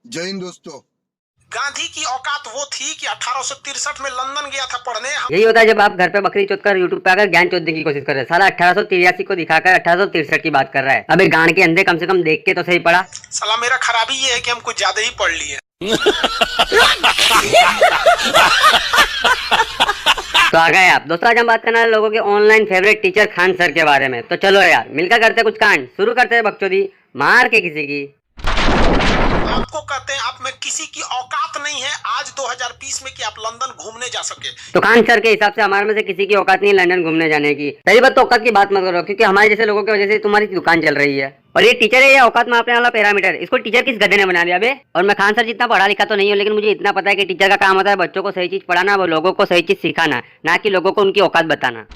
जय हिंद दोस्तों। गांधी की औकात वो थी कि 1863 में लंदन गया था पढ़ने। यही होता है जब आप घर पे बकरी चोद कर यूट्यूब पे आकर ज्ञान चोदने की कोशिश कर रहे हैं। साला 1883 को दिखाकर 1863 की बात कर रहा है। अबे गांड के अंधे कम से कम देख के तो सही पड़ा। साला मेरा खराबी ये है कि हम कुछ ज्यादा ही पढ़ लिए। तो आ गए आप दोस्तों। आज हम बात करना है लोगों के online favourite teacher Khan sir के बारे में। तो चलो यार मिलकर करते कुछ कांड। शुरू करते हैं बकचोदी मार के किसी की। आपको कहते हैं आप में किसी की औकात नहीं है आज 2020 में कि आप लंदन घूमने जा सके। तो खान सर के हिसाब से हमारे में से किसी की औकात नहीं है लंदन घूमने जाने की। पहली बात तो औकात की बात मत करो, क्योंकि हमारे जैसे लोगों की वजह से तुम्हारी दुकान चल रही है। और ये टीचर है या औकात मापने वाला पैरामीटर, इसको टीचर किस गधे ने बना दिया बे। और मैं खान सर जितना पढ़ा लिखा तो नहीं हूँ, लेकिन मुझे इतना पता है कि टीचर का काम होता है बच्चों को सही चीज पढ़ाना, वो लोगों को सही चीज सिखाना, ना कि लोगों को उनकी औकात बताना।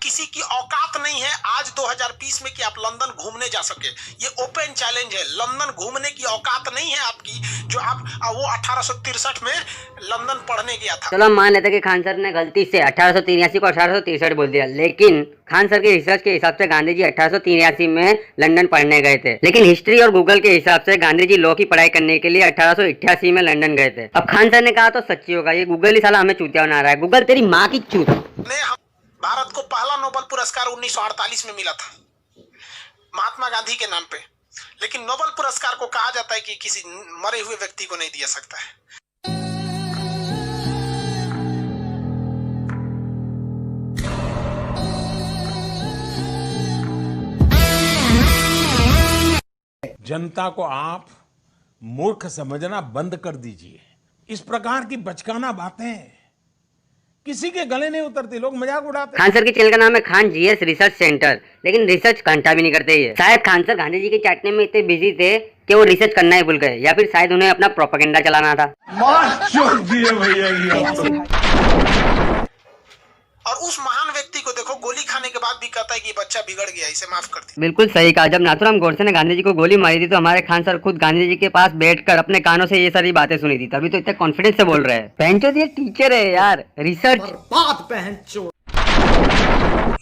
किसी की औकात नहीं है आज 2020 में कि आप लंदन घूमने जा सके। ये ओपन चैलेंज है। लंदन घूमने की औकात नहीं है आपकी, जो आप वो 1863 में लंदन पढ़ने गया था। चलो हम मान लेते कि खान सर ने गलती से 1883 को 1863 बोल दिया, लेकिन खान सर के रिसर्च के हिसाब से गांधी जी 1883 में लंदन पढ़ने गए थे। लेकिन हिस्ट्री और गूगल के हिसाब से गांधी जी लॉ की पढ़ाई करने के लिए 1888 में लंदन गए थे। अब खान सर ने कहा तो सच्ची होगा, ये गूगल ही साला हमें चूतिया बना रहा है। गूगल तेरी माँ की चूत। भारत को पहला नोबेल पुरस्कार 1948 में मिला था महात्मा गांधी के नाम पे। लेकिन नोबेल पुरस्कार को कहा जाता है कि किसी मरे हुए व्यक्ति को नहीं दिया सकता है। जनता को आप मूर्ख समझना बंद कर दीजिए। इस प्रकार की बचकाना बातें किसी के गले नहीं उतरती, लोग मजाक उड़ाते। खान सर के चैनल का नाम है खान जीएस रिसर्च सेंटर, लेकिन रिसर्च घंटा भी नहीं करते ये। शायद खान सर गांधी जी के चाटने में इतने बिजी थे कि वो रिसर्च करना ही भूल गए, या फिर शायद उन्हें अपना प्रोपेगेंडा चलाना था। मार चोट दिए भैया। और उस महान व्यक्ति को देखो गोली खाने के बाद भी कहता है कि बच्चा बिगड़ गया, इसे माफ कर दे। बिल्कुल सही कहा। जब नाथूराम गोडसे ने गांधी जी को गोली मारी थी तो हमारे खान सर खुद गांधी जी के पास बैठकर अपने कानों से ये सारी बातें सुनी थी, तभी तो इतने कॉन्फिडेंस से बोल रहे हैं। पहनचोद ये टीचर है यार, रिसर्च बात पहनचोद।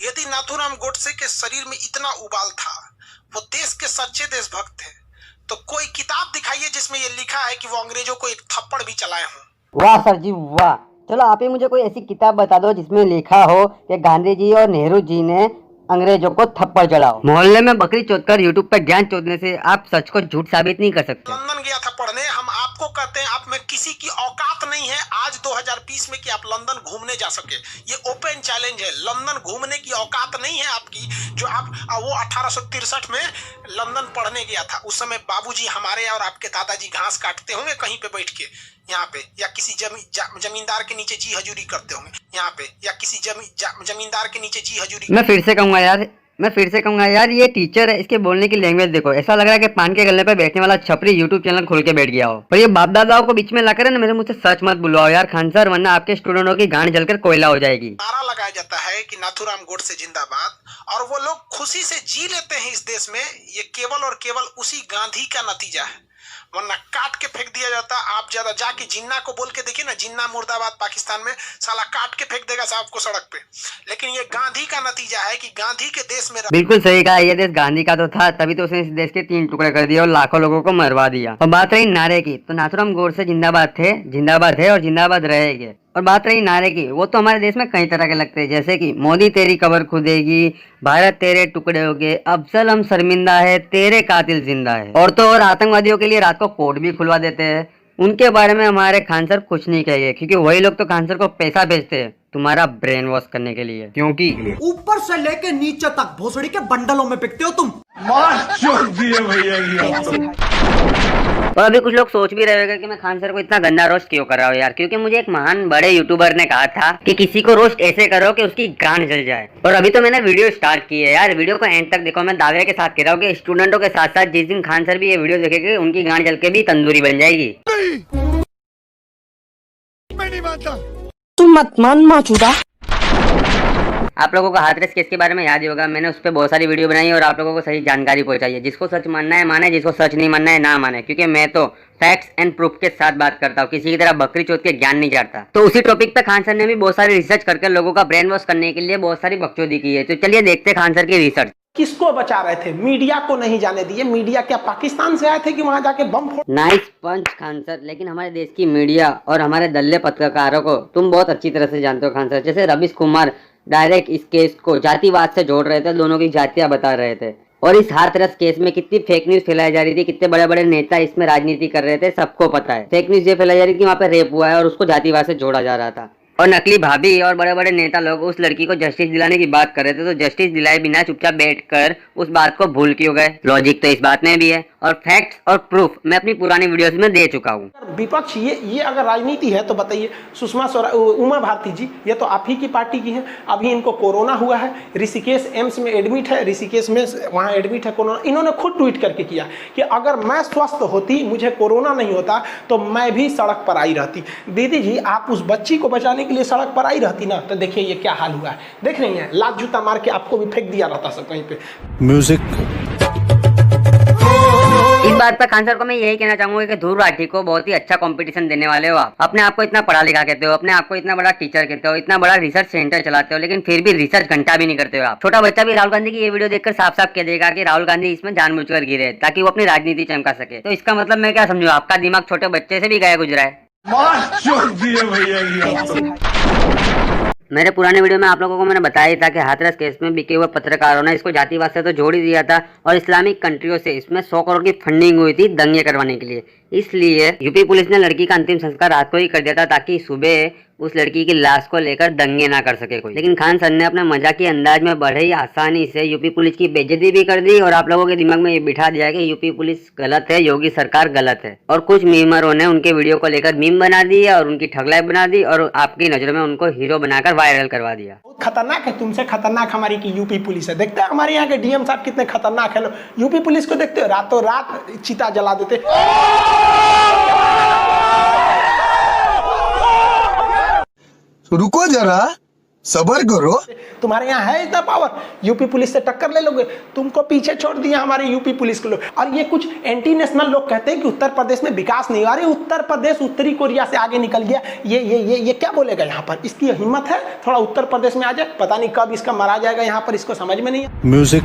यदि नाथूराम गोडसे के शरीर में इतना उबाल था, वो देश के सच्चे देशभक्त थे, तो कोई किताब दिखाइए जिसमें ये लिखा है कि वो अंग्रेजों को एक थप्पड़ भी चलाए हों। वाह सर जी वाह। चलो आप ही मुझे कोई ऐसी किताब बता दो जिसमें लिखा हो कि गांधी जी और नेहरू जी ने अंग्रेजों को थप्पड़ चढ़ाओ। मोहल्ले में बकरी चोद कर यूट्यूब पर ज्ञान चोदने से आप सच को झूठ साबित नहीं कर सकते। लंदन गया था पढ़ने। हम आपको कहते हैं आप में किसी की औकात नहीं है आज 2020 में कि आप लंदन घूमने जा सके। ये ओपन चैलेंज है। लंदन घूमने की औकात नहीं है आपकी, जो आप वो 1863 में लंदन पढ़ने गया था। उस समय बाबूजी हमारे और आपके दादाजी घास काटते होंगे कहीं पे बैठ के यहाँ पे, या किसी जमींदार के नीचे जी हजूरी करते होंगे यहाँ पे, या किसी जमींदार के नीचे जी हजूरी। मैं फिर से कहूंगा यार ये टीचर है, इसके बोलने की लैंग्वेज देखो, ऐसा लग रहा है कि पान के गले पे बैठने वाला छपरी यूट्यूब चैनल खोल के बैठ गया हो। और ये बाप दादाओं को बीच में लाकर ना मेरे मुंह से सच मत बुलवाओ यार खान सर, वरना आपके स्टूडेंटों की गांड जलकर कोयला हो जाएगी। नारा लगाया जाता है कि नाथूराम गोडसे जिंदाबाद, और वो लोग खुशी से जी लेते हैं इस देश में। ये केवल और केवल उसी गांधी का नतीजा है, वरना काट के फेंक दिया जाता। आप ज्यादा जाके जिन्ना को बोल के देखिए ना, जिन्ना मुर्दाबाद पाकिस्तान में, साला काट के फेंक देगा साहब को सड़क पे। लेकिन ये गांधी का नतीजा है कि गांधी के देश में। बिल्कुल सही कहा, ये देश गांधी का तो था, तभी तो उसने इस देश के 3 टुकड़े कर दिए और लाखों लोगों को मरवा दिया। और बात रही नारे की, तो नाथूराम गोडसे जिंदाबाद थे और जिंदाबाद रहेंगे। और बात रही नारे की, वो तो हमारे देश में कई तरह के लगते हैं, जैसे कि मोदी तेरी कब्र खुदेगी, भारत तेरे टुकड़े होगे, अफजल हम शर्मिंदा है, तेरे कातिल जिंदा है। और तो और आतंकवादियों के लिए रात को कोर्ट भी खुलवा देते हैं। उनके बारे में हमारे खान सर कुछ नहीं कहेंगे, क्योंकि वही लोग तो खान सर को पैसा भेजते हैं तुम्हारा ब्रेन वॉश करने के लिए, क्योंकि ऊपर से लेके नीचे तक भोसड़ी के बंडलों में बिकते हो तुम। मार चोट दिए भैया। और अभी कुछ लोग सोच भी रहे होंगे कि मैं खान सर को इतना गंदा रोस्ट क्यों कर रहा हूँ यार, क्योंकि मुझे एक महान बड़े यूट्यूबर ने कहा था कि किसी को रोस्ट ऐसे करो कि उसकी गांड जल जाए। और अभी तो मैंने वीडियो स्टार्ट की है यार, वीडियो को एंड तक देखो। मैं दावे के साथ कह रहा हूँ कि स्टूडेंटों के साथ साथ जिस दिन खान सर भी ये वीडियो देखेंगे उनकी गांड जल के भी तंदूरी बन जाएगी। मैं नहीं मानता। तुम मत मान माचूदा। आप लोगों को हाथरस केस के बारे में याद ही होगा, मैंने उस पर बहुत सारी वीडियो बनाई और आप लोगों को सही जानकारी पहुंचाई है। जिसको सच मानना है माने, जिसको सच नहीं मानना है ना माने, क्योंकि मैं तो फैक्ट्स एंड प्रूफ के साथ बात करता हूँ, किसी की तरह बकरी चोद के ज्ञान नहीं चाहता। तो उसी टॉपिक पे खान सर ने भी बहुत सारी रिसर्च करके लोगों का ब्रेन वॉश करने के लिए बहुत सारी बकचोदी की है। तो चलिए देखते हैं खान सर की रिसर्च। किसको बचा रहे थे? मीडिया को नहीं जाने दिए। मीडिया क्या पाकिस्तान से आए थे कि वहां जाके बम फोड़? नाइस पंच खान सर। लेकिन हमारे देश की मीडिया और हमारे दल्ले पत्रकारों को तुम बहुत अच्छी तरह से जानते हो खान सर। जैसे रवीश कुमार डायरेक्ट इस केस को जातिवाद से जोड़ रहे थे, दोनों की जातियां बता रहे थे। और इस हाथरस केस में कितनी फेक न्यूज फैलाई जा रही थी, कितने बड़े बड़े नेता इसमें राजनीति कर रहे थे, सबको पता है। फेक न्यूज ये फैलाई जा रही थी वहाँ पे रेप हुआ है और उसको जातिवाद से जोड़ा जा रहा था। और नकली भाभी और बड़े बड़े नेता लोग उस लड़की को जस्टिस दिलाने की बात कर रहे थे, तो जस्टिस दिलाए बिना चुपचाप बैठकर उस बात को भूल क्यों गए? लॉजिक तो इस बात में भी है और फैक्ट्स और प्रूफ मैं अपनी पुरानी वीडियोस में दे चुका हूँ। विपक्ष ये अगर राजनीति है तो बताइए, सुषमा स्वराज, उमा भारती जी, ये तो आप ही की पार्टी की हैं। अभी इनको कोरोना हुआ है, ऋषिकेश एम्स में एडमिट है, ऋषिकेश में वहाँ एडमिट है कोरोना। इन्होंने खुद ट्वीट करके किया कि अगर मैं स्वस्थ होती, मुझे कोरोना नहीं होता, तो मैं भी सड़क पर आई रहती। दीदी जी, आप उस बच्ची को बचाने के लिए सड़क पर आई रहती ना, तो देखिए ये क्या हाल हुआ है। देख रही हैं, लात जूता मार के आपको भी फेंक दिया रहता सब कहीं पे। म्यूजिक। इस बात पर खान सर को मैं यही कहना चाहूंगा कि ध्रुव राठी को बहुत ही अच्छा कंपटीशन देने वाले हो आप। अपने आप को इतना पढ़ा लिखा कहते हो, अपने आप को इतना बड़ा टीचर कहते हो, इतना बड़ा रिसर्च सेंटर चलाते हो, लेकिन फिर भी रिसर्च घंटा भी नहीं करते हो आप। छोटा बच्चा भी राहुल गांधी की ये वीडियो देखकर साफ साफ कह देगा कि राहुल गांधी इसमें जानबूझकर गिरे ताकि वो अपनी राजनीति चमका सके। तो इसका मतलब मैं क्या समझू, आपका दिमाग छोटे बच्चे से भी गया गुजरा है। मेरे पुराने वीडियो में आप लोगों को मैंने बताया ही था कि हाथरस केस में बिके हुए पत्रकारों ने इसको जातिवाद से तो जोड़ ही दिया था और इस्लामिक कंट्रियों से इसमें 100 करोड़ की फंडिंग हुई थी दंगे करवाने के लिए। इसलिए यूपी पुलिस ने लड़की का अंतिम संस्कार रात को ही कर दिया था ताकि सुबह उस लड़की की लाश को लेकर दंगे ना कर सके कोई। लेकिन खान सर ने अपने मजाकी अंदाज में बड़े ही आसानी से यूपी पुलिस की बेइज्जती भी कर दी और आप लोगों के दिमाग में ये बिठा दिया कि यूपी पुलिस गलत है, योगी सरकार गलत है। और कुछ मीमरों ने उनके वीडियो को लेकर मीम बना दिया और उनकी ठगलाई बना दी और आपकी नजरों में उनको हीरो बनाकर वायरल करवा दिया। बहुत खतरनाक है, तुमसे खतरनाक हमारी की यूपी पुलिस है। देखते हैं हमारे यहाँ के डीएम साहब कितने खतरनाक है। यूपी पुलिस को देखते हो, रातों रात चिता जला देते। रुको जरा, सबर करो। तुम्हारे यहाँ है इतना पावर, यूपी पुलिस से टक्कर ले लोगे? तुमको पीछे छोड़ दिया हमारे यूपी पुलिस के लोग। और ये कुछ एंटी नेशनल लोग कहते हैं कि उत्तर प्रदेश में विकास नहीं हुआ। अरे उत्तर प्रदेश उत्तरी कोरिया से आगे निकल गया, ये क्या बोलेगा यहाँ पर? इसकी हिम्मत है थोड़ा उत्तर प्रदेश में आ जाए, पता नहीं कब इसका मरा जाएगा यहाँ पर, इसको समझ में नहीं है। म्यूजिक।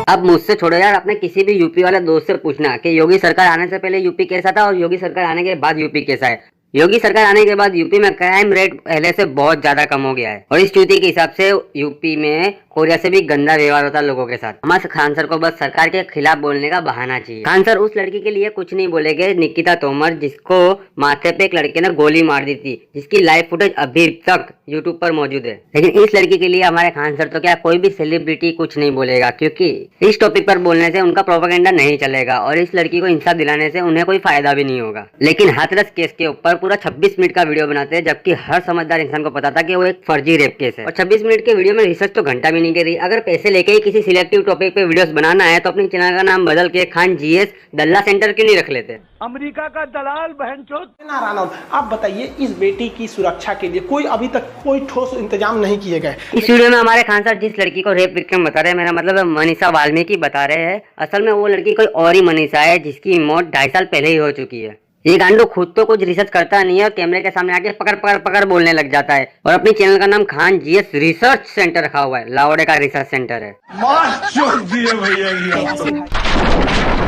अब मुझसे छोड़ो यार, अपने किसी भी यूपी वाले दोस्त से पूछना कि योगी सरकार आने से पहले यूपी कैसा था और योगी सरकार आने के बाद यूपी कैसा है। योगी सरकार आने के बाद यूपी में क्राइम रेट पहले से बहुत ज्यादा कम हो गया है और इस चूती के हिसाब से यूपी में कोरिया से भी गंदा व्यवहार होता है लोगों के साथ। हमारे खान सर को बस सरकार के खिलाफ बोलने का बहाना चाहिए। खान सर उस लड़की के लिए कुछ नहीं बोलेंगे, निकिता तोमर, जिसको माथे पे एक लड़के ने गोली मार दी थी, जिसकी लाइव फुटेज अभी तक यूट्यूब पर मौजूद है। लेकिन इस लड़की के लिए हमारे खान सर तो क्या कोई भी सेलिब्रिटी कुछ नहीं बोलेगा, क्योंकि इस टॉपिक पर बोलने से उनका प्रोपेगेंडा नहीं चलेगा और इस लड़की को इंसाफ दिलाने से उन्हें कोई फायदा भी नहीं होगा। लेकिन हाथरस केस के ऊपर पूरा 26 मिनट का वीडियो बनाते हैं, जबकि हर समझदार इंसान को पता था कि वो एक फर्जी रेप केस है। और 26 मिनट के वीडियो में रिसर्च तो घंटा भी नहीं कर रही। अगर पैसे लेके ही किसी सिलेक्टिव टॉपिक पे वीडियोस बनाना है तो अपने चैनल का नाम बदल के खान जीएस दल्ला सेंटर क्यों नहीं रख लेते? अमेरिका का दलाल बहनचोद। नारायण, आप बताइए इस बेटी की सुरक्षा के लिए कोई अभी तक कोई ठोस इंतजाम नहीं किए गए। इस वीडियो में हमारे खान सर जिस लड़की को रेप विक्टिम बता रहे हैं, मेरा मतलब है मनीषा वाल्मीकि बता रहे हैं, असल में वो लड़की कोई और ही मनीषा है जिसकी मौत 2.5 साल पहले ही हो चुकी है। ये गांडू खुद तो कुछ रिसर्च करता नहीं है और कैमरे के सामने आके पकड़ बोलने लग जाता है और अपनी चैनल का नाम खान जीएस रिसर्च सेंटर रखा हुआ है। लाहौर का रिसर्च सेंटर है।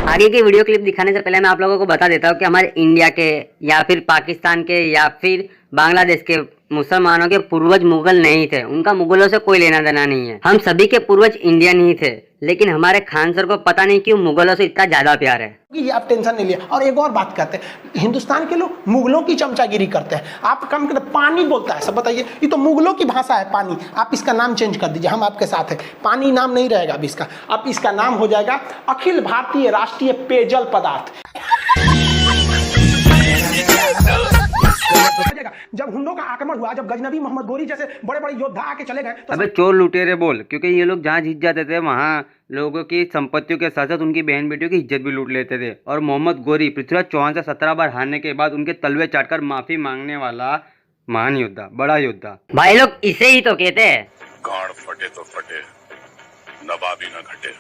आगे की वीडियो क्लिप दिखाने से पहले मैं आप लोगों को बता देता हूँ कि हमारे इंडिया के या फिर पाकिस्तान के या फिर बांग्लादेश के मुसलमानों के पूर्वज मुगल नहीं थे, उनका मुगलों से कोई लेना देना नहीं है। हम सभी के पूर्वज इंडियन ही थे, लेकिन हमारे खान सर को पता नहीं क्यों मुगलों से इतना ज्यादा प्यार है। ये आप टेंशन नहीं लिया। और एक और बात कहते हैं, हिंदुस्तान के लोग मुगलों की चमचागिरी करते हैं। आप कम करते पानी बोलता है, सब बताइए, ये तो मुगलों की भाषा है पानी। आप इसका नाम चेंज कर दीजिए, हम आपके साथ हैं। पानी नाम नहीं रहेगा अब इसका, अब इसका नाम हो जाएगा अखिल भारतीय राष्ट्रीय पेयजल पदार्थ। जब हुंडों का आक्रमण हुआ, जब गजनबी मोहम्मद गोरी जैसे बड़े बड़े योद्धा आके चले गए तो अबे चोर लुटेरे बोल, क्योंकि ये लोग जहाँ जीत जाते थे वहाँ लोगों की संपत्तियों के साथ साथ उनकी बहन बेटियों की इज्जत भी लूट लेते थे। और मोहम्मद गोरी पृथ्वीराज चौहान से 17 बार हारने के बाद उनके तलवे चाटकर माफी मांगने वाला महान योद्धा, बड़ा योद्धा। भाई लोग इसे ही तो कहते हैं गाड़ फटे तो फटे, नवाबी न घटे।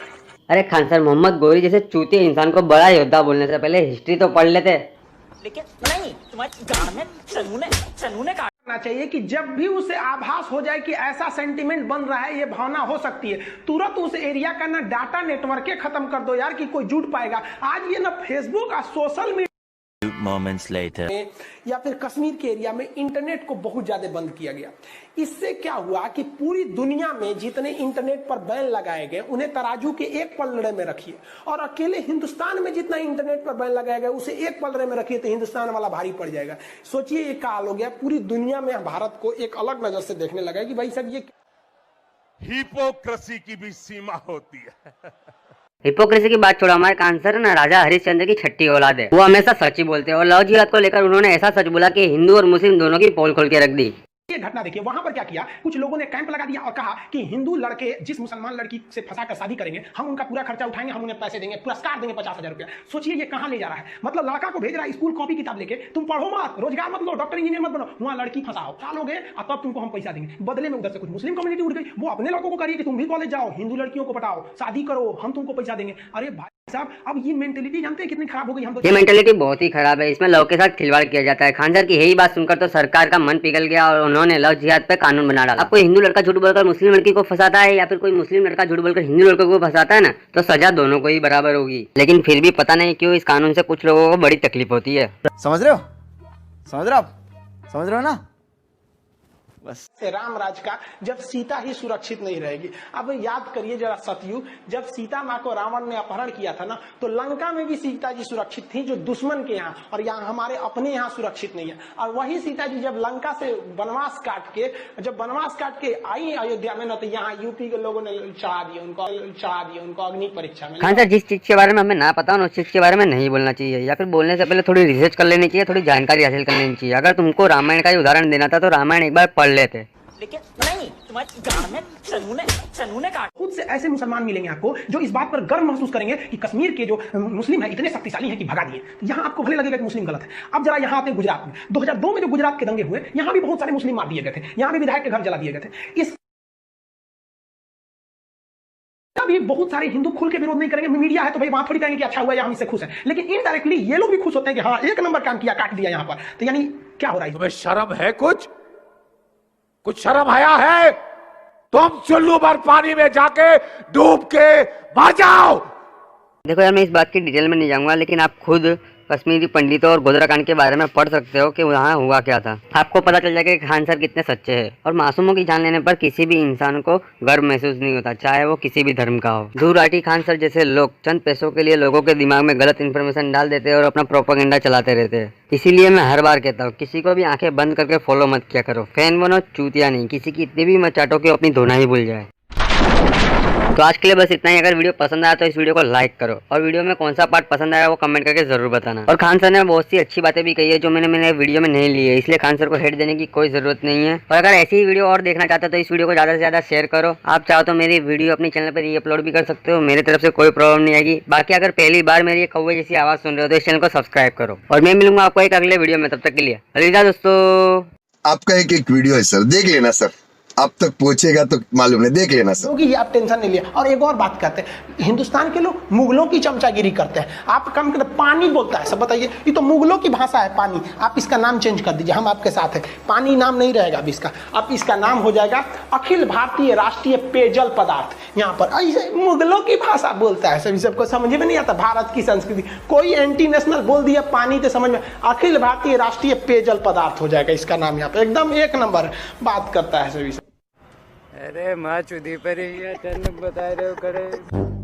अरे खान सर, मोहम्मद गोरी जैसे चूतिए इंसान को बड़ा योद्धा बोलने से पहले हिस्ट्री तो पढ़ लेते। लेकिन नहीं, तुम्हारी गाड़ में चनू ने काट चाहिए कि जब भी उसे आभास हो जाए कि ऐसा सेंटीमेंट बन रहा है, ये भावना हो सकती है, तुरंत उस एरिया का ना डाटा नेटवर्क खत्म कर दो यार, कि कोई जुड़ पाएगा। आज ये ना फेसबुक और सोशल मीडिया या फिर कश्मीर के एरिया में इंटरनेट को बहुत ज्यादा बंद किया गया। इससे क्या हुआ कि पूरी दुनिया में जितने इंटरनेट पर बैन लगाए गए उन्हें तराजू के एक पलड़े में रखिए, और अकेले हिंदुस्तान में जितना इंटरनेट पर बैन लगाया गया उसे एक पलड़े में रखिए, तो हिंदुस्तान वाला भारी पड़ जाएगा। सोचिए ये क्या हाल हो गया, पूरी दुनिया में भारत को एक अलग नजर से देखने लगा कि भाई साहब ये हिपोक्रेसी की भी सीमा होती है। हिपोक्रेसी की बात छोड़ो, हमारे कांसर ना राजा हरिश्चंद्र की छठी औलाद है, वो हमेशा सच ही बोलते हैं। और लव जिहाद को लेकर उन्होंने ऐसा सच बोला कि हिंदू और मुस्लिम दोनों की पोल खोल के रख दी। ये घटना देखिए, वहां पर क्या किया, कुछ लोगों ने कैंप लगा दिया और कहा कि हिंदू लड़के जिस मुसलमान लड़की से फंसाकर शादी करेंगे हम उनका पूरा खर्चा उठाएंगे, हम उन्हें पैसे देंगे, पुरस्कार देंगे 50,000 रुपया। सोचिए ये कहां ले जा रहा है, मतलब लड़का को भेज रहा है स्कूल कॉपी किताब लेके, तुम पढ़ो मत, रोजगार मत लो, डॉक्टर इंजीनियर मत बनो, वहां लड़की फंसाओ, सालोगे और तब तुमको हम पैसा देंगे। बदले में उधर से कुछ मुस्लिम कम्युनिटी उठ गई, वो अपने लड़कों को करिए कि तुम भी कॉलेज जाओ, हिंदू लड़कियों को पटाओ, शादी करो, हम तुमको पैसा देंगे। अरे भाई साहब, अब ये मेंटेलिटी जानते हैं कितनी खराब हो गई। हम तो ये मेंटेलिटी बहुत ही खराब है, इसमें लव के साथ खिलवाड़ किया जाता है। खान सर की यही बात सुनकर तो सरकार का मन पिघल गया और उन्होंने लव जिहाद पे कानून बना डाला। अब कोई हिंदू लड़का झूठ बोलकर मुस्लिम लड़की को फंसाता है या फिर कोई मुस्लिम लड़का झूठ बोलकर हिंदू लड़कों को फंसाता है ना, तो सजा दोनों को ही बराबर होगी। लेकिन फिर भी पता नहीं क्यों इस कानून से कुछ लोगों को बड़ी तकलीफ होती है। समझ रहे हो, समझ रहे हो ना। बस राम राज का जब सीता ही सुरक्षित नहीं रहेगी। अब याद करिए जरा सतयुग, जब सीता माँ को रावण ने अपहरण किया था ना, तो लंका में भी सीता जी सुरक्षित थी, जो दुश्मन के यहाँ, और यहाँ हमारे अपने यहाँ सुरक्षित नहीं है। और वही सीता जी जब लंका से वनवास काट के आई अयोध्या में ना, तो यहाँ यूपी के लोगों ने चढ़ा दिया उनको अग्नि परीक्षा में। खान सर, जिस चीज के बारे में हमें ना पता हो उस चीज के बारे में नहीं बोलना चाहिए, या फिर बोलने से पहले थोड़ी रिसर्च कर लेनी चाहिए, थोड़ी जानकारी हासिल कर लेनी चाहिए। अगर तुमको रामायण का ही उदाहरण देना था तो रामायण एक बार पढ़ लेते। लेकिन नहीं, तुम्हारी गाड़ में चनू ने काट। खुद से ऐसे मुसलमान मिलेंगे आपको जो इस बात पर गर्व महसूस करेंगे कि कश्मीर के जो मुस्लिम है इतने शक्तिशाली हैं कि भगा दिए। यहाँ आपको भले लगेगा कि मुस्लिम गलत है। अब जरा यहाँ आते हैं गुजरात में, 2002 में जो गुजरात के दंगे हुए, यहाँ भी बहुत सारे मुस्लिम मार दिए गए थे, यहाँ भी विधायक के घर जला दिए गए थे। इस भी बहुत सारे हिंदू खुल के विरोध नहीं करेंगे, मीडिया है तो भाई वहां थोड़ी कहेंगे कि अच्छा हुआ या हम इससे खुश हैं, लेकिन इनडायरेक्टली ये लोग भी खुश होते हैं कि हाँ एक नंबर काम किया, काट दिया यहाँ पर। तो यानी क्या हो रहा है, तुम्हें शर्म है? कुछ शर्म आया है? तुम चुल्लू भर पानी में जाके डूब के मर जाओ। देखो यार, मैं इस बात की डिटेल में नहीं जाऊंगा, लेकिन आप खुद कश्मीरी पंडितों और गोधरा कांड के बारे में पढ़ सकते हो कि वहाँ हुआ क्या था। आपको पता चल जाएगा कि खान सर कितने सच्चे हैं। और मासूमों की जान लेने पर किसी भी इंसान को गर्व महसूस नहीं होता, चाहे वो किसी भी धर्म का हो। धूर राठी खान सर जैसे लोग चंद पैसों के लिए लोगों के दिमाग में गलत इन्फॉर्मेशन डाल देते हैं और अपना प्रोपेगेंडा चलाते रहते हैं। इसीलिए मैं हर बार कहता हूँ, किसी को भी आंखें बंद करके फॉलो मत किया करो। फैन बनो, चूतिया नहीं। किसी की इतनी भी मत चाटो कि अपनी धोना ही भूल जाए। तो आज के लिए बस इतना ही। अगर वीडियो पसंद आया तो इस वीडियो को लाइक करो, और वीडियो में कौन सा पार्ट पसंद आया वो कमेंट करके जरूर बताना। और खान सर ने बहुत सी अच्छी बातें भी कही है जो मैंने वीडियो में नहीं ली है, इसलिए खान सर को हेट देने की कोई जरूरत नहीं है। और अगर ऐसी ही वीडियो और देखना चाहते हो तो इस वीडियो को ज्यादा से ज्यादा शेयर करो। आप चाहो तो मेरी वीडियो अपने चैनल पर रीअपलोड भी कर सकते हो, मेरी तरफ से कोई प्रॉब्लम नहीं आएगी। बाकी अगर पहली बार मेरी कौवे जैसी आवाज सुन रहे हो तो इस चैनल को सब्सक्राइब करो। और मैं मिलूंगा आपको एक अगले वीडियो में, तब तक के लिए अलविदा दोस्तों। आपका एक वीडियो है सर, देख लेना सर, आप तक पहुंचेगा तो मालूम है, देख लेना सर। क्योंकि आप टेंशन नहीं लिया। और एक और बात कहते हैं, हिंदुस्तान के लोग मुगलों की चमचागिरी करते हैं। आप कम कर पानी बोलता है सब, बताइए ये तो मुगलों की भाषा है पानी। आप इसका नाम चेंज कर दीजिए, हम आपके साथ हैं। पानी नाम नहीं रहेगा अब इसका, अब इसका नाम हो जाएगा अखिल भारतीय राष्ट्रीय पेयजल पदार्थ। यहाँ पर ऐसे मुगलों की भाषा बोलता है, सभी सबको समझ में नहीं आता भारत की संस्कृति। कोई एंटी नेशनल बोल दिया पानी तो समझ में, अखिल भारतीय राष्ट्रीय पेयजल पदार्थ हो जाएगा इसका नाम। यहाँ पर एकदम एक नंबर बात करता है सभी। अरे माँ चुदी पर ही चल बता रहे हो करे।